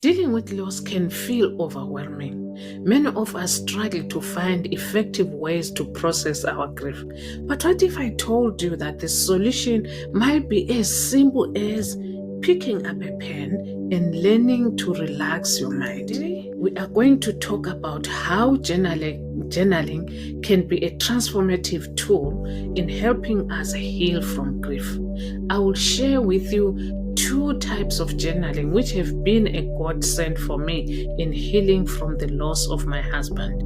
Dealing with loss can feel overwhelming. Many of us struggle to find effective ways to process our grief. But what if I told you that the solution might be as simple as picking up a pen and learning to relax your mind? Today, we are going to talk about how journaling can be a transformative tool in helping us heal from grief. I will share with you 2 types of journaling which have been a godsend for me in healing from the loss of my husband.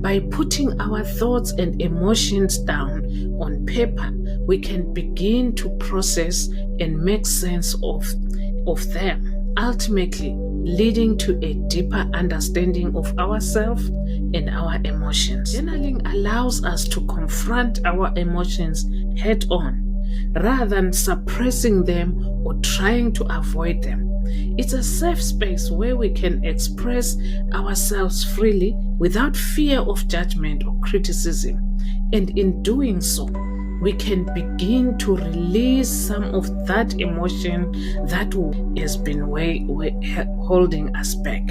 By putting our thoughts and emotions down on paper, we can begin to process and make sense of them, ultimately leading to a deeper understanding of ourselves and our emotions. Journaling allows us to confront our emotions head on, rather than suppressing them or trying to avoid them. It's a safe space where we can express ourselves freely without fear of judgment or criticism. And in doing so, we can begin to release some of that emotion that has been holding us back.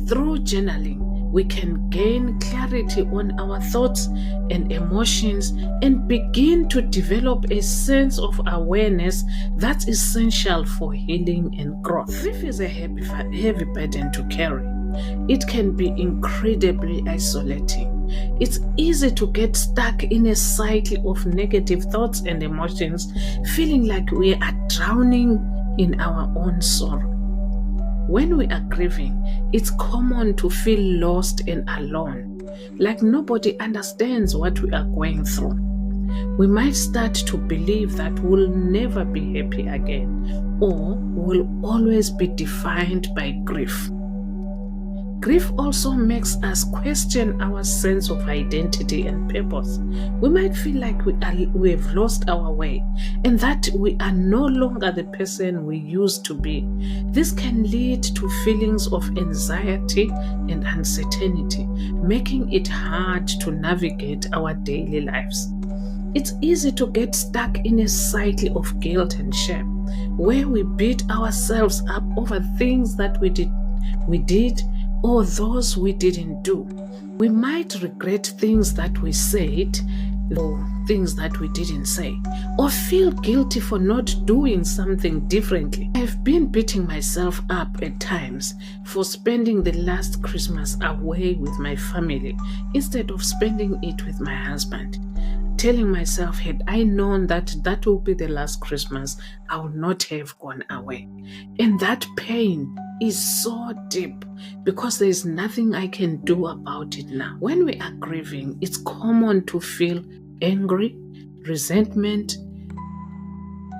Through journaling, we can gain clarity on our thoughts and emotions and begin to develop a sense of awareness that's essential for healing and growth. Grief is a heavy burden to carry. It can be incredibly isolating. It's easy to get stuck in a cycle of negative thoughts and emotions, feeling like we are drowning in our own sorrow. When we are grieving, it's common to feel lost and alone, like nobody understands what we are going through. We might start to believe that we'll never be happy again, or we'll always be defined by grief. Grief also makes us question our sense of identity and purpose. We might feel like we have lost our way and that we are no longer the person we used to be. This can lead to feelings of anxiety and uncertainty, making it hard to navigate our daily lives. It's easy to get stuck in a cycle of guilt and shame, where we beat ourselves up over things that we did or those we didn't do. We might regret things that we said or things that we didn't say, or feel guilty for not doing something differently. I've been beating myself up at times for spending the last Christmas away with my family instead of spending it with my husband. Telling myself, had I known that that will be the last Christmas, I would not have gone away. And that pain is so deep because there is nothing I can do about it now. When we are grieving, it's common to feel angry, resentment,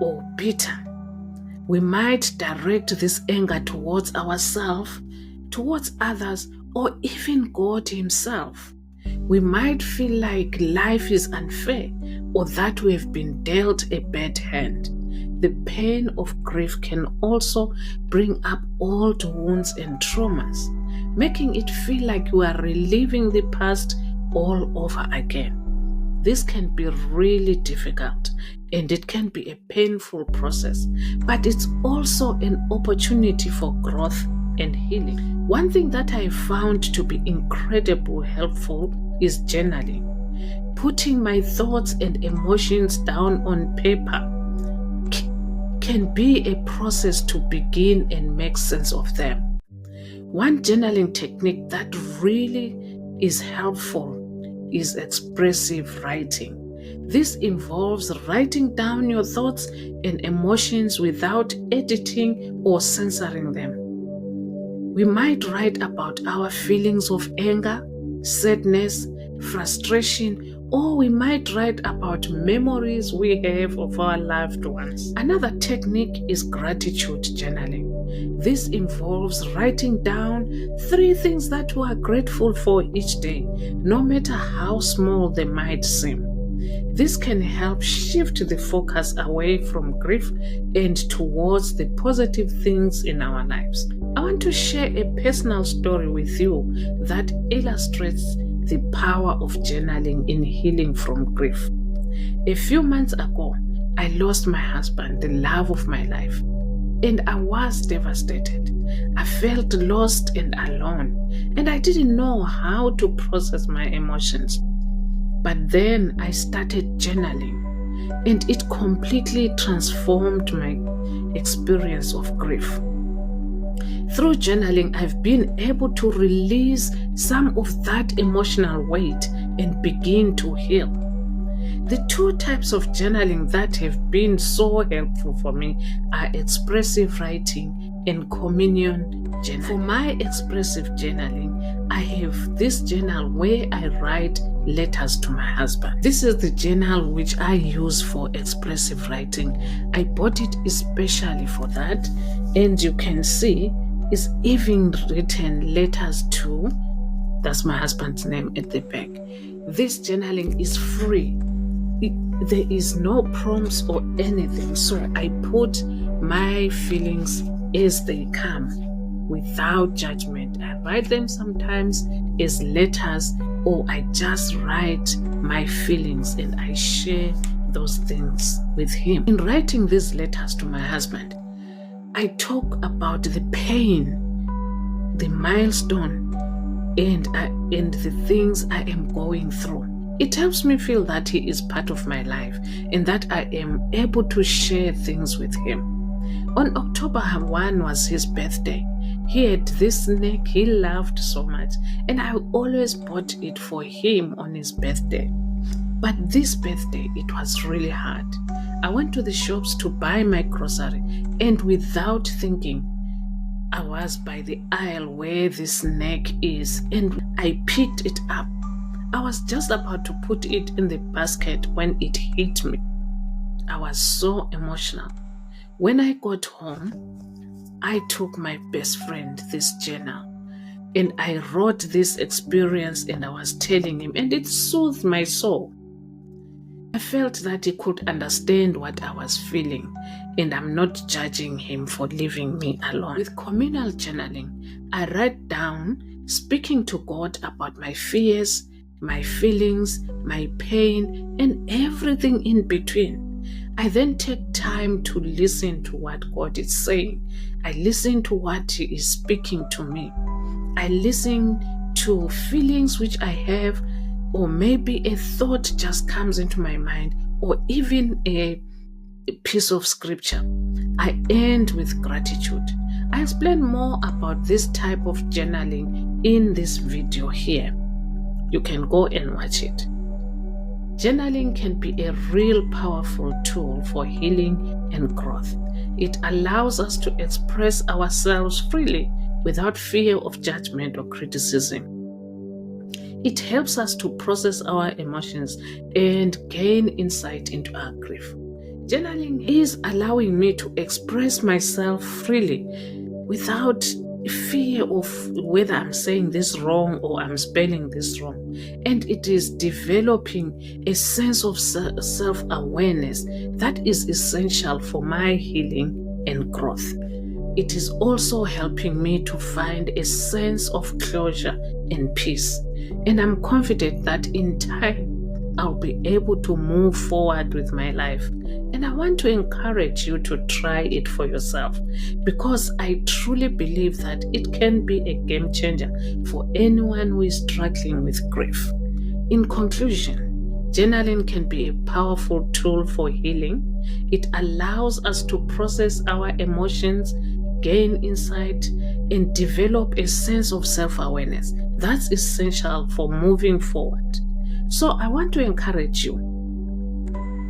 or bitter. We might direct this anger towards ourselves, towards others, or even God Himself. We might feel like life is unfair or that we have been dealt a bad hand. The pain of grief can also bring up old wounds and traumas, making it feel like we are reliving the past all over again. This can be really difficult and it can be a painful process, but it's also an opportunity for growth and healing. One thing that I found to be incredibly helpful is journaling. Putting my thoughts and emotions down on paper can be a process to begin and make sense of them. One journaling technique that really is helpful is expressive writing. This involves writing down your thoughts and emotions without editing or censoring them. We might write about our feelings of anger, sadness, frustration, or we might write about memories we have of our loved ones. Another technique is gratitude journaling. This involves writing down 3 things that we are grateful for each day, no matter how small they might seem. This can help shift the focus away from grief and towards the positive things in our lives. I want to share a personal story with you that illustrates the power of journaling in healing from grief. A few months ago, I lost my husband, the love of my life. and I was devastated. I felt lost and alone, and I didn't know how to process my emotions. But then I started journaling, and it completely transformed my experience of grief. Through journaling, I've been able to release some of that emotional weight and begin to heal. The two types of journaling that have been so helpful for me are expressive writing and communion journaling. For my expressive journaling, I have this journal where I write letters to my husband. This is the journal which I use for expressive writing. I bought it especially for that, and you can see it's even written letters to, that's my husband's name at the back. This journaling is free. There is no prompts or anything, so I put my feelings as they come without judgment. I write them sometimes as letters, or I just write my feelings and I share those things with him. In writing these letters to my husband, I talk about the pain, the milestone, and the things I am going through. It helps me feel that he is part of my life and that I am able to share things with him. On October 1 was his birthday. He had this snake he loved so much, and I always bought it for him on his birthday. But this birthday, it was really hard. I went to the shops to buy my grocery, and without thinking, I was by the aisle where the snake is, and I picked it up. I was just about to put it in the basket when it hit me. I was so emotional. When I got home, I took my best friend this journal and I wrote this experience and I was telling him, and it soothed my soul. I felt that he could understand what I was feeling, and I'm not judging him for leaving me alone. With communal journaling, I write down speaking to God about my fears, my feelings, my pain, and everything in between. I then take time to listen to what God is saying. I listen to what He is speaking to me. I listen to feelings which I have, or maybe a thought just comes into my mind, or even a piece of scripture. I end with gratitude. I explain more about this type of journaling in this video here. You can go and watch it. Journaling can be a real powerful tool for healing and growth. It allows us to express ourselves freely without fear of judgment or criticism. It helps us to process our emotions and gain insight into our grief. Journaling is allowing me to express myself freely without fear of whether I'm saying this wrong or I'm spelling this wrong. And it is developing a sense of self-awareness that is essential for my healing and growth. It is also helping me to find a sense of closure and peace. And I'm confident that in time, I'll be able to move forward with my life. And I want to encourage you to try it for yourself, because I truly believe that it can be a game changer for anyone who is struggling with grief. In conclusion, journaling can be a powerful tool for healing. It allows us to process our emotions, gain insight, and develop a sense of self-awareness. That's essential for moving forward. So I want to encourage you,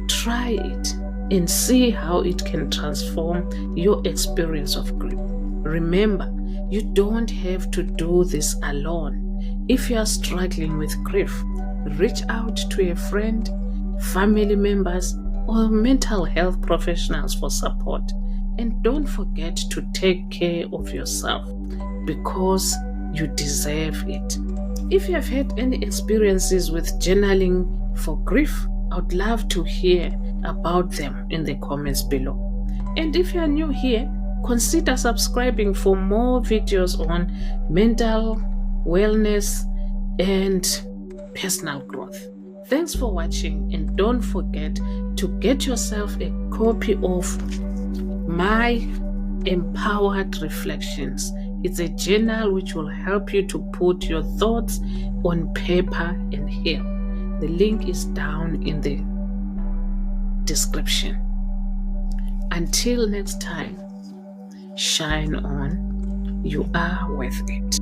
try it and see how it can transform your experience of grief. Remember, you don't have to do this alone. If you are struggling with grief, reach out to a friend, family members, or mental health professionals for support. And don't forget to take care of yourself, because you deserve it. If you have had any experiences with journaling for grief, I would love to hear about them in the comments below. And if you are new here, consider subscribing for more videos on mental wellness and personal growth. Thanks for watching, and don't forget to get yourself a copy of my Empowered Reflections. It's a journal which will help you to put your thoughts on paper and heal. The link is down in the description. Until next time, shine on. You are worth it.